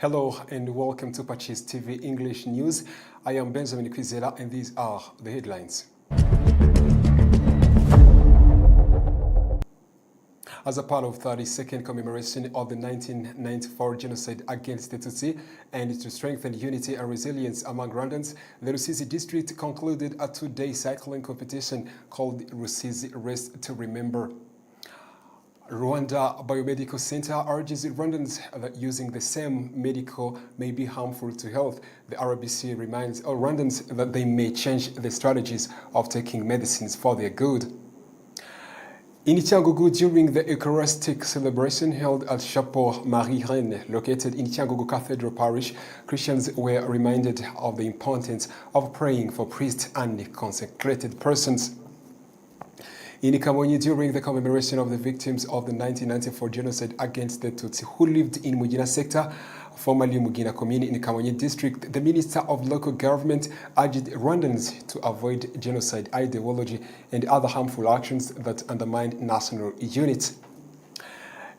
Hello and welcome to PACIS TV English News. I am Benjamin Kwizera and these are the headlines. As a part of 32nd commemoration of the 1994 genocide against the Tutsi and to strengthen unity and resilience among Rwandans, the Rusizi district concluded a two-day cycling competition called Rusizi Rest to Remember. Rwanda Biomedical Center urges Rwandans that using the same medical may be harmful to health. The RBC reminds all Rwandans that they may change the strategies of taking medicines for their good. In Cyangugu, during the Eucharistic celebration held at Chapel Marie-Reine, located in Cyangugu Cathedral Parish, Christians were reminded of the importance of praying for priests and consecrated persons. In Kamonyi, during the commemoration of the victims of the 1994 genocide against the Tutsi who lived in Mugina sector, formerly Mugina Komini in Kamonyi district, the Minister of Local Government urged Rwandans to avoid genocide ideology and other harmful actions that undermine national unity.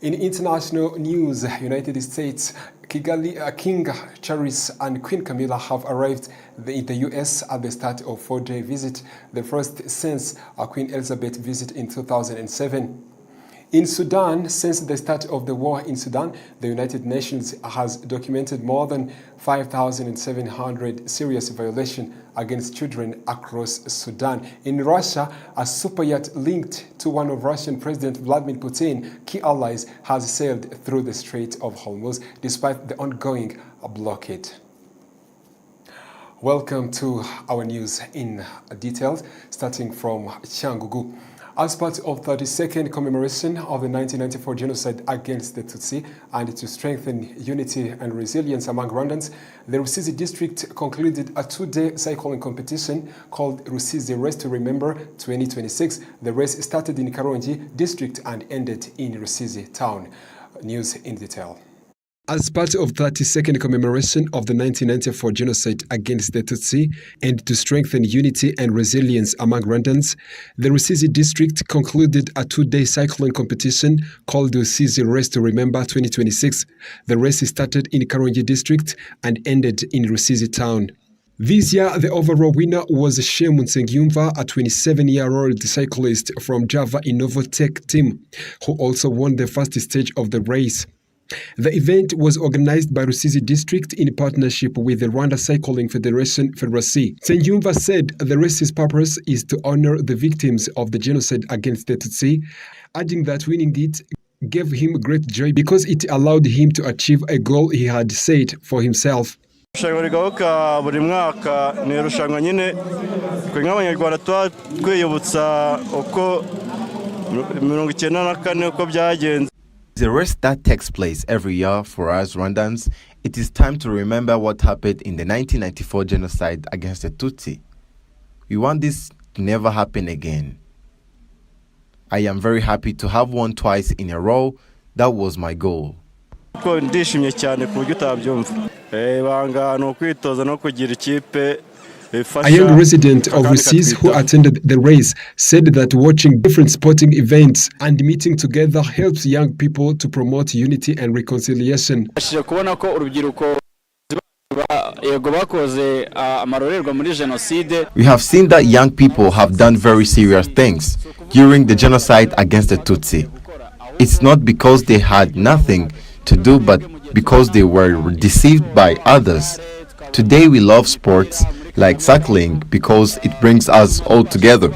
In international news, United States, King Charles and Queen Camilla have arrived in the U.S. at the start of a four-day visit, the first since Queen Elizabeth visit in 2007. In Sudan, since the start of the war in Sudan, the United Nations has documented more than 5,700 serious violations against children across Sudan. In Russia, a super yacht linked to one of Russian President Vladimir Putin's key allies has sailed through the Strait of Hormuz despite the ongoing blockade. Welcome to our news in detail, starting from Cyangugu. As part of 32nd commemoration of the 1994 genocide against the Tutsi and to strengthen unity and resilience among Rwandans, the Rusizi district concluded a two-day cycling competition called Rusizi Rest to Remember 2026. The race started in Karongi district and ended in Rusizi town. News in detail. As part of 32nd commemoration of the 1994 genocide against the Tutsi and to strengthen unity and resilience among Rwandans, the Rusizi district concluded a two-day cycling competition called the Rusizi Rest to Remember 2026. The race started in Karongi district and ended in Rusizi town. This year, the overall winner was Shemu Nsengiyumva, a 27-year-old cyclist from Java Innovatech team, who also won the first stage of the race. The event was organized by Rusizi District in partnership with the Rwanda Cycling Federation Ferwasi. Nsengiyumva said the race's purpose is to honor the victims of the genocide against the Tutsi, adding that winning it gave him great joy because it allowed him to achieve a goal he had set for himself. Buri mwaka ni irushanwa nyine twe nk'abanyarwanda twiyibutsa uko 94 uko byagenze. The rest that takes place every year for us Rwandans, it is time to remember what happened in the 1994 genocide against the Tutsi. We want this to never happen again. I am very happy to have won twice in a row. That was my goal. Ndishimye cyane ku buryo utabyumva. Banga no kwitoza no kugira ikipe. A young resident of Rusizi who attended the race said that watching different sporting events and meeting together helps young people to promote unity and reconciliation. We have seen that young people have done very serious things during the genocide against the Tutsi. It's not because they had nothing to do, but because they were deceived by others. Today we love sports like cycling because it brings us all together.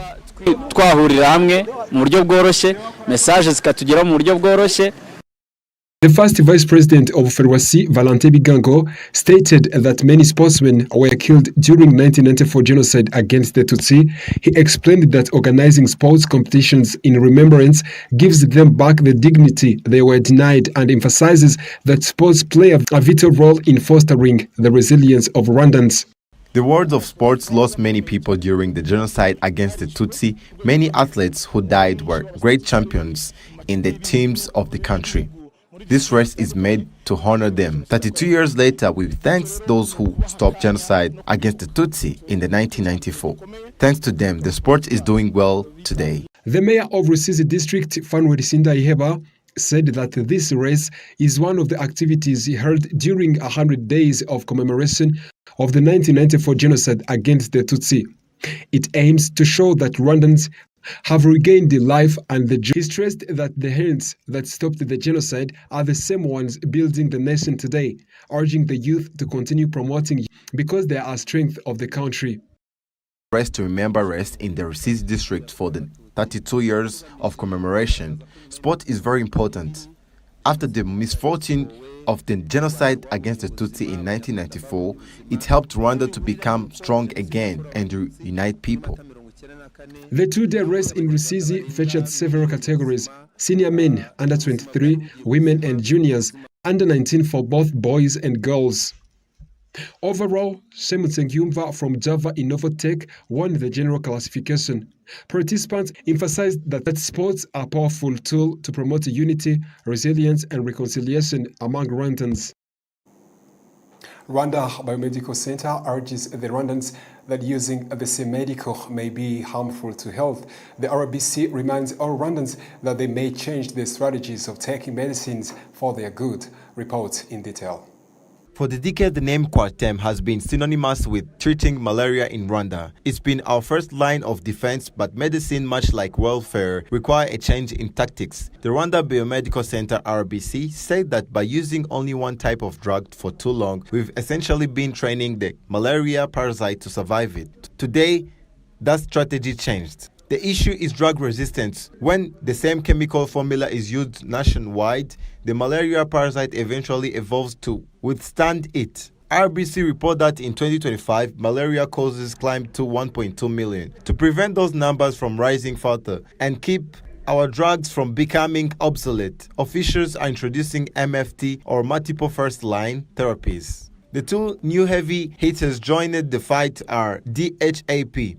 The first vice president of Ferwasi, Valentin Bigango, stated that many sportsmen were killed during 1994 genocide against the Tutsi. He explained that organizing sports competitions in remembrance gives them back the dignity they were denied and emphasizes that sports play a vital role in fostering the resilience of Rwandans. The world of sports lost many people during the genocide against the Tutsi. Many athletes who died were great champions in the teams of the country. This race is made to honor them. 32 years later, we thank those who stopped genocide against the Tutsi in the 1994. Thanks to them, the sport is doing well today. The mayor of Rusizi district, Fanwe Risinda Iheba, said that this race is one of the activities held during 100 days of commemoration of the 1994 genocide against the Tutsi. It aims to show that Rwandans have regained the life and the joy. He stressed that the hands that stopped the genocide are the same ones building the nation today, urging the youth to continue promoting because they are strength of the country. Rest to remember rest in the Rusizi district for the 32 years of commemoration. Sport is very important. After the misfortune of the genocide against the Tutsi in 1994, it helped Rwanda to become strong again and to unite people. The two-day race in Rusizi featured several categories: senior men, under 23, women and juniors, under 19 for both boys and girls. Overall, Shemutsengiyumva from Java Innovatech won the general classification. Participants emphasized that sports are a powerful tool to promote unity, resilience, and reconciliation among Rwandans. Rwanda Biomedical Center urges the Rwandans that using the same medical may be harmful to health. The RBC reminds all Rwandans that they may change their strategies of taking medicines for their good. Report in detail. For the decade, the name Coartem has been synonymous with treating malaria in Rwanda. It's been our first line of defense, but medicine, much like welfare, require a change in tactics. The Rwanda Biomedical Center RBC said that by using only one type of drug for too long, we've essentially been training the malaria parasite to survive it. Today, that strategy changed. The issue is drug resistance. When the same chemical formula is used nationwide, the malaria parasite eventually evolves to withstand it. RBC report that in 2025, malaria causes climbed to 1.2 million. To prevent those numbers from rising further and keep our drugs from becoming obsolete, officials are introducing MFT or multiple first-line therapies. The two new heavy hitters joined the fight are DHAP.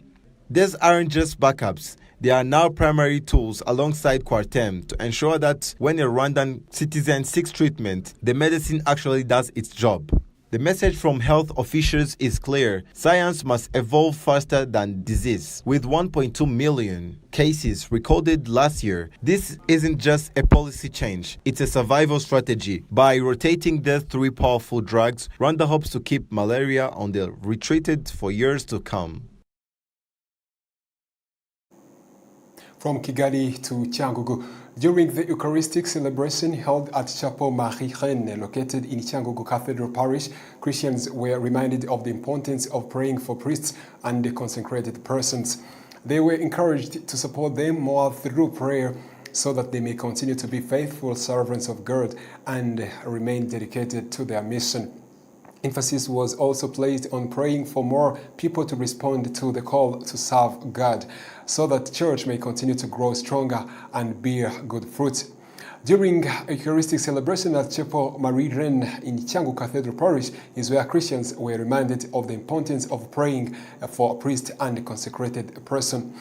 These aren't just backups, they are now primary tools alongside Coartem to ensure that when a Rwandan citizen seeks treatment, the medicine actually does its job. The message from health officials is clear: science must evolve faster than disease. With 1.2 million cases recorded last year, this isn't just a policy change, it's a survival strategy. By rotating these three powerful drugs, Rwanda hopes to keep malaria on the retreated for years to come. From Kigali to Cyangugu, during the Eucharistic celebration held at Chapel Marie-Reine, located in Cyangugu Cathedral Parish, Christians were reminded of the importance of praying for priests and the consecrated persons. They were encouraged to support them more through prayer so that they may continue to be faithful servants of God and remain dedicated to their mission. Emphasis was also placed on praying for more people to respond to the call to serve God, so that the church may continue to grow stronger and bear good fruit. During Eucharistic celebration at Chapel Marie-Reine in Cyangugu Cathedral Parish is where Christians were reminded of the importance of praying for a priest and a consecrated person.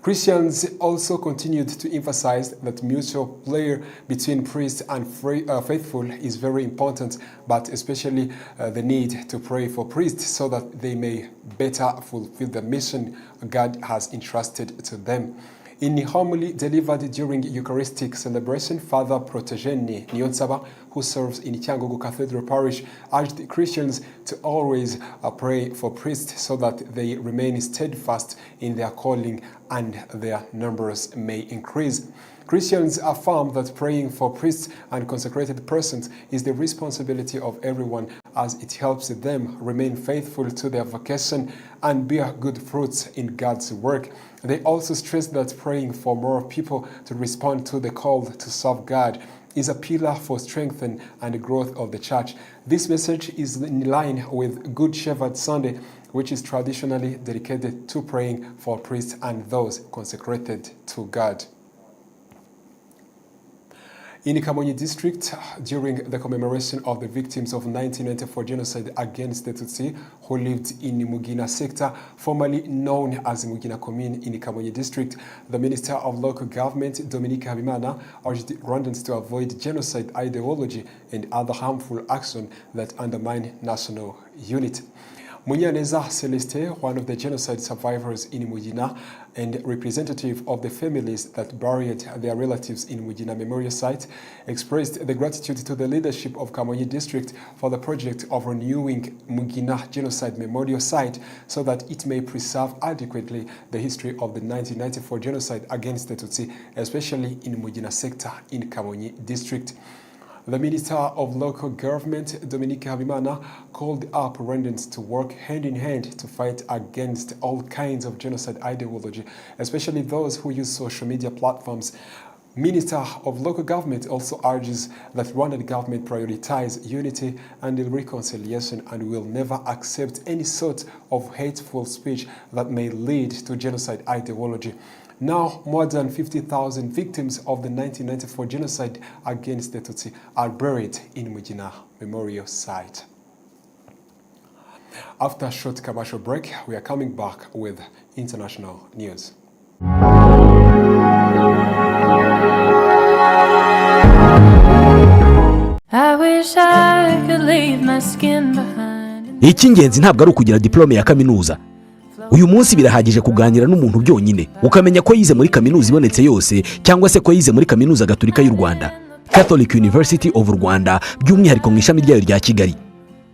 Christians also continued to emphasize that mutual prayer between priest and faithful is very important, but especially the need to pray for priests so that they may better fulfill the mission God has entrusted to them. In a homily delivered during Eucharistic celebration, Father Protogene Niyonsaba, who serves in Cyangugu Cathedral Parish, urged Christians to always pray for priests so that they remain steadfast in their calling and their numbers may increase. Christians affirm that praying for priests and consecrated persons is the responsibility of everyone, as it helps them remain faithful to their vocation and bear good fruits in God's work. They also stress that praying for more people to respond to the call to serve God is a pillar for strength and growth of the church. This message is in line with Good Shepherd Sunday, which is traditionally dedicated to praying for priests and those consecrated to God. In Kamonyi district, during the commemoration of the victims of 1994 genocide against the Tutsi who lived in Mugina sector, formerly known as Mugina commune in Kamonyi district, the Minister of Local Government, Dominique Habimana, urged Rwandans to avoid genocide ideology and other harmful action that undermine national unity. Munyaneza Celeste, one of the genocide survivors in Mugina and representative of the families that buried their relatives in Mugina Memorial Site, expressed the gratitude to the leadership of Kamonyi District for the project of renewing Mugina Genocide Memorial Site so that it may preserve adequately the history of the 1994 genocide against the Tutsi, especially in Mugina sector in Kamonyi District. The Minister of Local Government, Dominique Habimana, called up Rwandans to work hand in hand to fight against all kinds of genocide ideology, especially those who use social media platforms. Minister of Local Government also urges that Rwandan government prioritize unity and reconciliation and will never accept any sort of hateful speech that may lead to genocide ideology. Now, more than 50,000 victims of the 1994 genocide against the Tutsi are buried in Mugina Memorial Site. After a short commercial break, we are coming back with international news. I wish I could leave my skin behind. Icy'ingenzi ntabwo ari ukugira diplome ya kaminuza. Uyu munsi birahagije kuganira n'umuntu byonyine ukamenya ko yize muri kaminuza ibonetse yose cyangwa se ko yize muri kaminuza Gatolika y'u Rwanda, Catholic University of Rwanda, by'umwihariko mu ishami ryayo rya Kigali.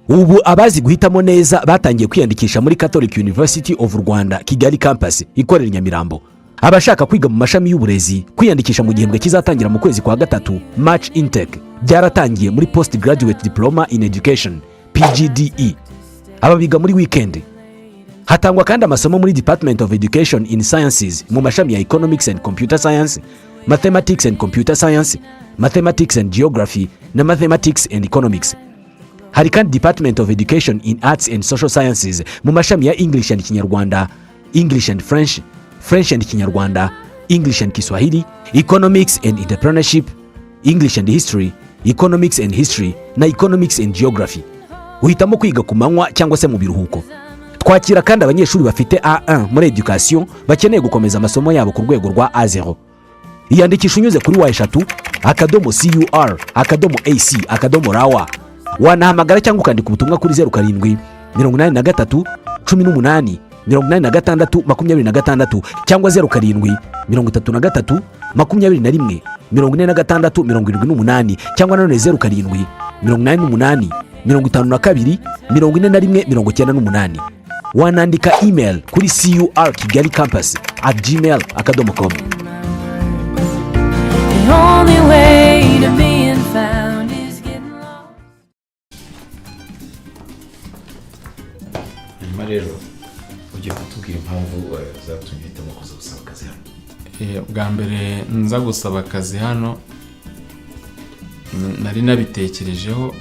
Ubu abazi guhitamo neza batangiye kwiyandikisha muri Catholic University of Rwanda Kigali campus ikorera Nyamirambo. Abashaka kwiga mu mashami y'uburezi kwiyandikisha mu gihembwe kizatangira mu kwezi kwa gatatu, March intake, byaratangiye muri Postgraduate Diploma in Education PGDE. Aba biga muri weekend. Hatangwa kandi amasomo muri Department of Education in Sciences mu mashami ya Economics and Computer Science, Mathematics and Computer Science, Mathematics and Geography na Mathematics and Economics. Hari kandi Department of Education in Arts and Social Sciences mu mashami ya English and Kinyarwanda, English and French, French and Kinyarwanda, English and Kiswahili, Economics and Entrepreneurship, English and History, Economics and History na Economics and Geography. Uhitamo kwiga ku manywa cyangwa se mu biruhuko. Twakira kandi abanyeshuri bafite A1 muri education bakeneye gukomeza amasomo yabo ku rwego rwa A0. Iyandikisha unyuze kuri wa#CUR/AC/RWA. Wanahamagara cyangwa ukandika ubutumwa kuri 07 83 18 86 26 cyangwa 07 33 21 46 78 cyangwa none 07 88 52 41 98. Wanandika email kuri curkigalikampus@gmail.com. The only way to being found is getting lost. Rero ugiye kutubwira impamvu zatumye hitamo kuza gusaba akazi hano. Bwa mbere nza gusaba akazi hano nari nabitekerejeho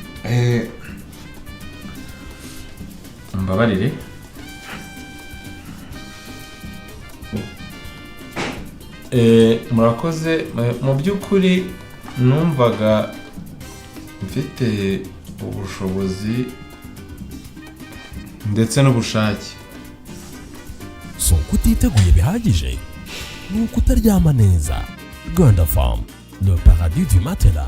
mbabarire murakoze mu by'ukuri numvaga mfite ubushobozi ndetse n'ubushake. So kutiteguye bihagije ni ukutaryama neza. Rwanda Farm, le paradis du matelas.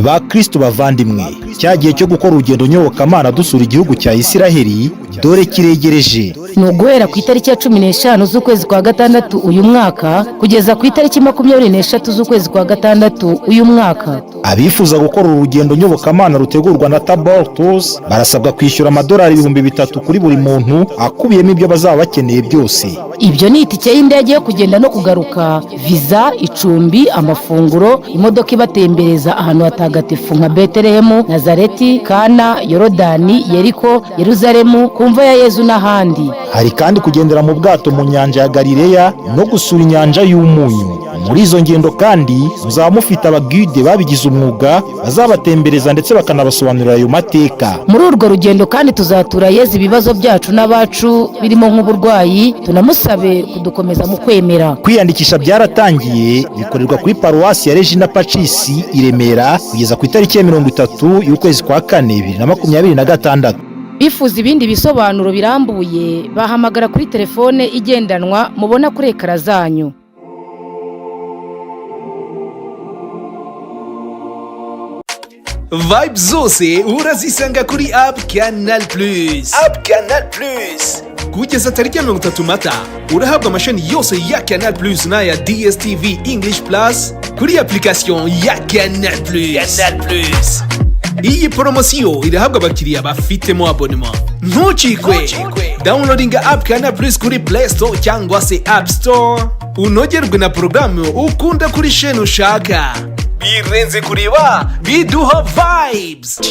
BAKRISTU bavandimwe, cyagiye cyo gukora urugendo nyobokamana dusura igihugu cya Isiraheli dore kiregereje. No guhera ku itariki ya 15 z'ukwezi kwa gatandatu uyu mwaka kugeza ku itariki 23 z'ukwezi kwa gatandatu uyu mwaka. Abifuza gukora urugendo nyobokamana rutegurwa na Tabor Tours barasabwa kwishyura amadolari 3,000 kuri buri muntu akubiyemo ibyo bazaba bakeneye byose. Ibyo ni itike y'indege yo kugenda no kugaruka, visa, icumbi, amafunguro, imodoka ibatembereza ahantu hatagatifu nka Betelehemu, Nazareti, Kana, Yorodani, Yeriko, Yeruzalemu, kumva ya Yezu n'ahandi. Hari kandi kugendera mu bwato mu nyanja ya Galileya no gusura inyanja y'umunyu. Muri izo ngendo kandi muzaba mufite abaguide babigize umwuga bazabatembereza ndetse bakanabasobanurira ayo mateka. Muri urwo rugendo kandi tuzatura Yezu ibibazo byacu n'abacu birimo nk'uburwayi, tunamusabe kudukomeza mu kwemera. Kwiyandikisha byaratangiye bikorerwa kuri paruwasi ya Regina PACIS i Remera kugeza ku itariki ya 30 y'ukwezi kwa 4 2026. Bifuza ibindi bisobanuro birambuye bahamagara kuri telefone igendanwa mubona kuri ekara zanyu. Vibes zose urazisanga kuri app Canal Plus. Kugeza tariki ya 30 Mata urahabwa amashani yose ya Canal Plus n'aya DSTV English Plus kuri application ya Canal Plus. Iyi promosiyo irahabwa abakiriya bafitemo abonnement. Ntucikwe. Downloading app Canal Plus kuri Play Store cyangwa se App Store. Unogerwe na programu ukunda kuri sheni ushaka. Birenze kureba, biduha vibes.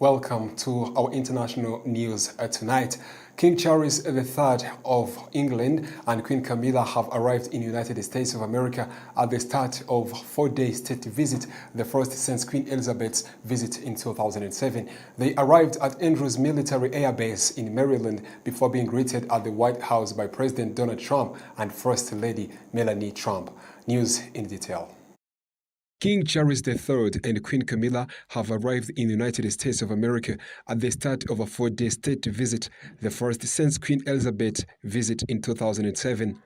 Welcome to our international news tonight. King Charles III of England and Queen Camilla have arrived in the United States of America at the start of a 4-day state visit, the first since Queen Elizabeth's visit in 2007. They arrived at Andrews Military Air Base in Maryland before being greeted at the White House by President Donald Trump and First Lady Melania Trump. News in detail. King Charles III and Queen Camilla have arrived in the United States of America at the start of a 4-day state visit, the first since Queen Elizabeth's visit in 2007.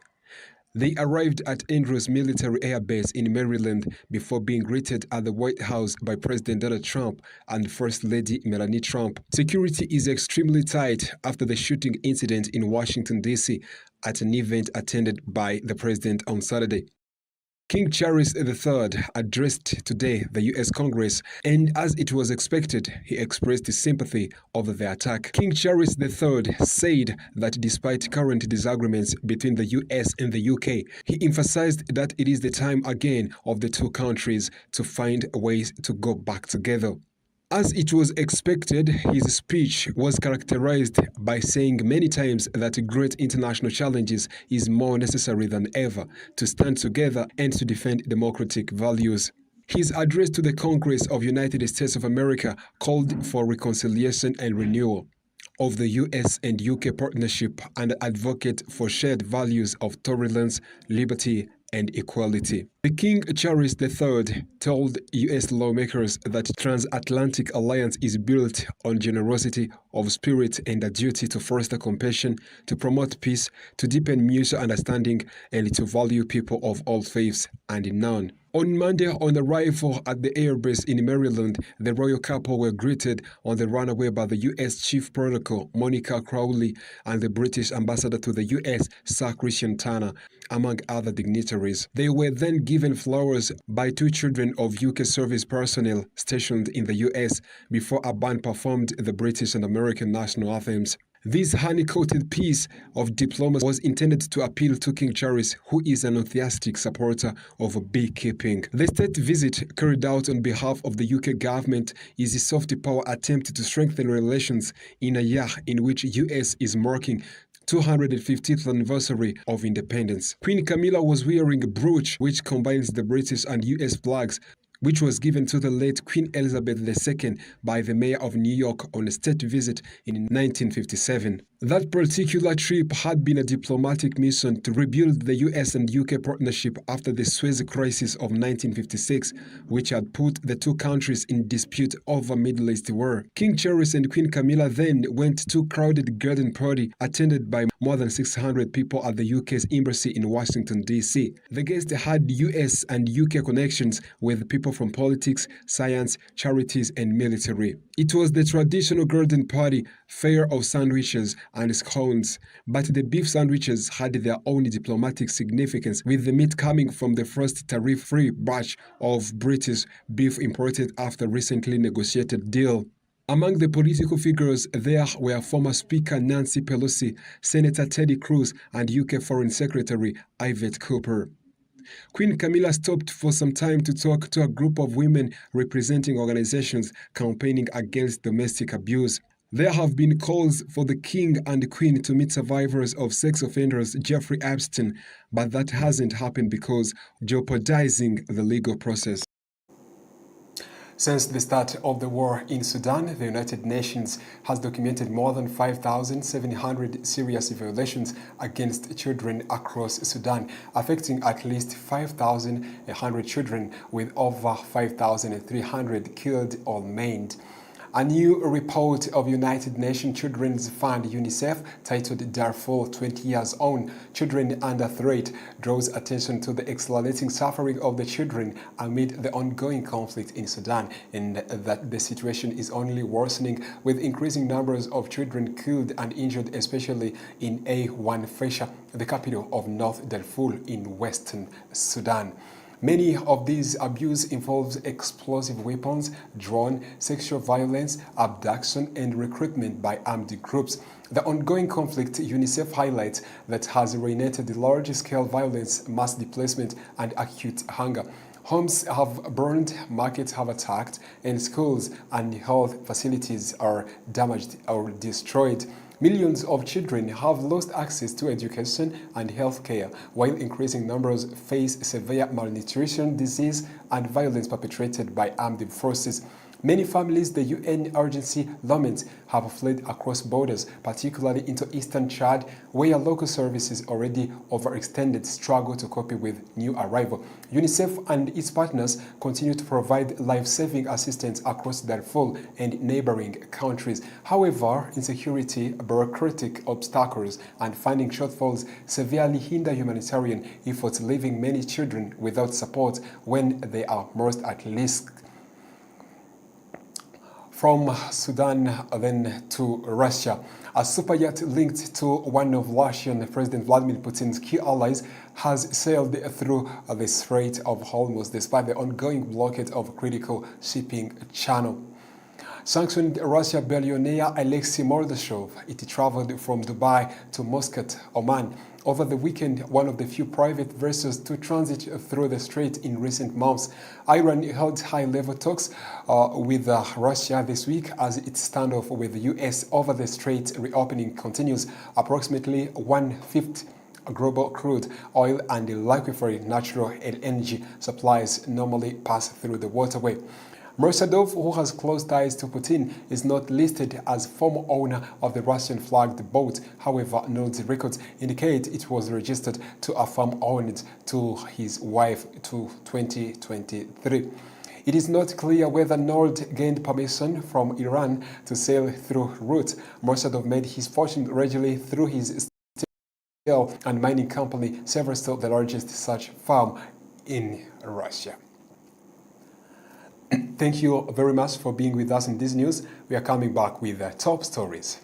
They arrived at Andrews Military Air Base in Maryland before being greeted at the White House by President Donald Trump and First Lady Melania Trump. Security is extremely tight after the shooting incident in Washington, D.C. at an event attended by the president on Saturday. King Charles III addressed today the U.S. Congress, and as it was expected, he expressed his sympathy over the attack. King Charles III said that despite current disagreements between the U.S. and the U.K., he emphasized that it is the time again of the two countries to find ways to go back together. As it was expected, his speech was characterized by saying many times that great international challenges is more necessary than ever to stand together and to defend democratic values. His address to the Congress of the United States of America called for reconciliation and renewal of the U.S. and U.K. partnership and advocate for shared values of tolerance, liberty, and equality. The King Charles III told U.S. lawmakers that transatlantic alliance is built on generosity of spirit and a duty to foster compassion, to promote peace, to deepen mutual understanding, and to value people of all faiths and none. On Monday, on arrival at the airbase in Maryland, the royal couple were greeted on the runway by the U.S. Chief Protocol, Monica Crowley, and the British ambassador to the U.S., Sir Christian Turner, among other dignitaries. They were then given flowers by two children of UK service personnel stationed in the U.S. before a band performed the British and American national anthems. This honey-coated piece of diplomacy was intended to appeal to King Charles, who is an enthusiastic supporter of beekeeping. The state visit, carried out on behalf of the UK government, is a soft power attempt to strengthen relations in a year in which US is marking 250th anniversary of independence. Queen Camilla was wearing a brooch which combines the British and US flags, which was given to the late Queen Elizabeth II by the mayor of New York on a state visit in 1957. That particular trip had been a diplomatic mission to rebuild the US and UK partnership after the Suez Crisis of 1956, which had put the two countries in dispute over Middle East war. King Charles and Queen Camilla then went to a crowded garden party attended by more than 600 people at the UK's embassy in Washington, D.C. The guests had US and UK connections with people from politics, science, charities, and military. It was the traditional garden party fare of sandwiches and scones, but the beef sandwiches had their own diplomatic significance, with the meat coming from the first tariff-free batch of British beef imported after recently negotiated deal. Among the political figures there were former Speaker Nancy Pelosi, Senator Ted Cruz, and UK Foreign Secretary Yvette Cooper. Queen Camilla stopped for some time to talk to a group of women representing organizations campaigning against domestic abuse. There have been calls for the King and Queen to meet survivors of sex offenders Jeffrey Epstein, but that hasn't happened because jeopardizing the legal process. Since the start of the war in Sudan, the United Nations has documented more than 5,700 serious violations against children across Sudan, affecting at least 5,100 children, with over 5,300 killed or maimed. A new report of United Nations Children's Fund UNICEF titled Darfur 20 Years On, Children Under Threat draws attention to the escalating suffering of the children amid the ongoing conflict in Sudan, and that the situation is only worsening with increasing numbers of children killed and injured, especially in A1 Fasher, the capital of North Darfur in western Sudan. Many of these abuse involves explosive weapons, drone, sexual violence, abduction, and recruitment by armed groups. The ongoing conflict, UNICEF highlights, that has reignited large-scale violence, mass displacement, and acute hunger. Homes have burned, markets have attacked, and schools and health facilities are damaged or destroyed. Millions of children have lost access to education and health care, while increasing numbers face severe malnutrition, disease, and violence perpetrated by armed forces. Many families, the UN urgency laments, have fled across borders, particularly into eastern Chad, where local services already overextended struggle to cope with new arrival. UNICEF and its partners continue to provide life-saving assistance across Darfur and neighboring countries. However, insecurity, bureaucratic obstacles, and funding shortfalls severely hinder humanitarian efforts, leaving many children without support when they are most at risk. From Sudan then to Russia. A super yacht linked to one of Russian President Vladimir Putin's key allies has sailed through the Strait of Hormuz despite the ongoing blockade of critical shipping channel. Sanctioned Russia billionaire Alexei Mordashov, it traveled from Dubai to Muscat, Oman. Over the weekend, one of the few private vessels to transit through the strait in recent months. Iran held high-level talks with Russia this week as its standoff with the U.S. over the strait reopening continues. Approximately 1/5 global crude oil and liquefied natural LNG supplies normally pass through the waterway. Mursadov, who has close ties to Putin, is not listed as former owner of the Russian-flagged boat. However, Nord's records indicate it was registered to a firm owned to his wife to 2023. It is not clear whether Nord gained permission from Iran to sail through route. Mursadov made his fortune regularly through his steel and mining company, Severstal, the largest such firm in Russia. Thank you very much for being with us in this news. We are coming back with the top stories.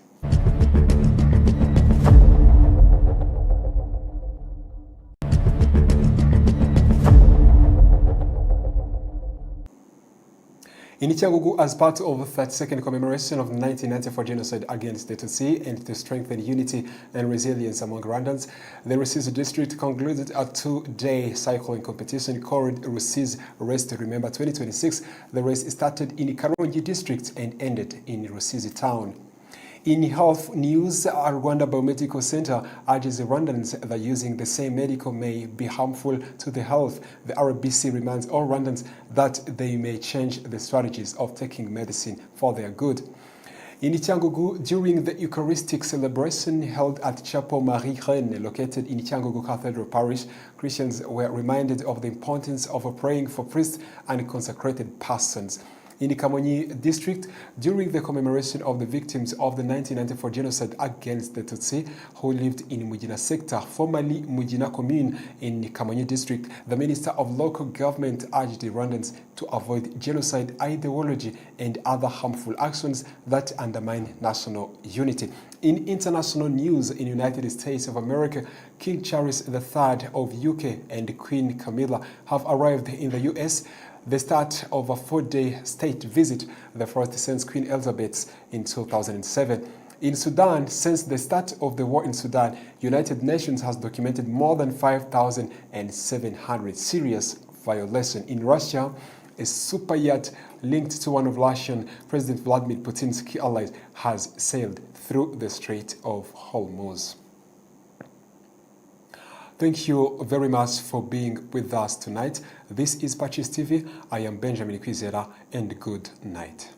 In Cyangugu, as part of the 32nd commemoration of the 1994 genocide against the Tutsi and to strengthen unity and resilience among Rwandans, the Rusizi district concluded a two-day cycling competition called Rusizi Race to Remember 2026. The race started in Karongi district and ended in Rusizi town. In health news, our Rwanda Biomedical Center urges Rwandans that using the same medical may be harmful to the health. The RBC reminds all Rwandans that they may change the strategies of taking medicine for their good. In Cyangugu, during the Eucharistic celebration held at Chapel Marie Reine, located in Cyangugu Cathedral Parish, Christians were reminded of the importance of praying for priests and consecrated persons. In the Kamonyi district, during the commemoration of the victims of the 1994 genocide against the Tutsi who lived in Mugina sector, formerly Mugina commune in the Kamonyi district, the Minister of Local Government urged the Rwandans to avoid genocide ideology and other harmful actions that undermine national unity. In international news, in United States of America, King Charles III of UK and Queen Camilla have arrived in the US, the start of a 4-day state visit, the first since Queen Elizabeth in 2007. In Sudan, since the start of the war in Sudan, United Nations has documented more than 5,700 serious violations. In Russia, a super yacht linked to one of Russian President Vladimir Putin's key allies has sailed through the Strait of Hormuz. Thank you very much for being with us tonight. This is PACIS TV. I am Benjamin Kwizera, and good night.